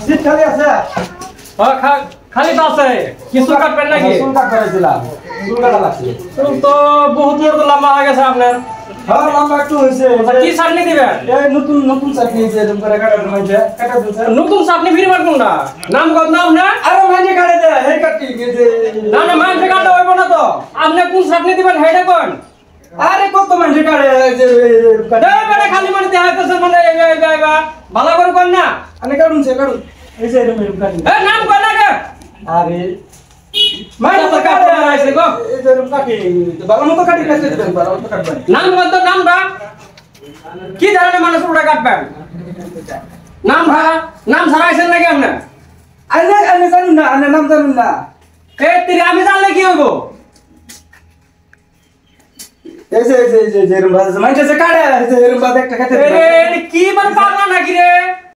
seat খালি আছে খালি তো আছে কিছু কাটবেন নাকি চুল কাট করেছিলাম চুল কাটা লাগছে চুল তো বহুত বড় তো লম্বা হয়ে গেছে আপনার হ্যাঁ লম্বা একটু হয়েছে কি চাটনি দিবেন এই নতুন নতুন চাটনি যে এরকম করে কাটা হয়েছে কাটা দিয়েছে নতুন চাটনি ফিরে পারবেন না নাম কত নাম না আরে মাইনে কাটে দে হেই কাটি যে না না মাংস কাটা হইব না তো আপনি কোন চাটনি দিবেন হেডে কোন আরে কত মাইনে কাটে যে কাটে বেটা খালি মানে দেখাইতেছে মানে ভালো করে কোন না আরে কাটুন এই যে এরকম কাটি এ নাম কোন না কে আরে মাইনে তো কাটে আইছে গো এই যে এরকম কাটি ভালো মতো কাটি কাটতে দেন ভালো মতো কাটবেন নাম কত নামটা কি ধরনের মানুষ ওটা কাটবেন নাম ভাড়া নাম ছাড়াইছেন নাকি আপনি আরে জানুন না আরে নাম জানুন না এ তিরে আমি জানলে কি হইব এই যে এরকম ভালো মাইনে যে কাটে এই যে এরকম ভালো একটা কাটে এরে কি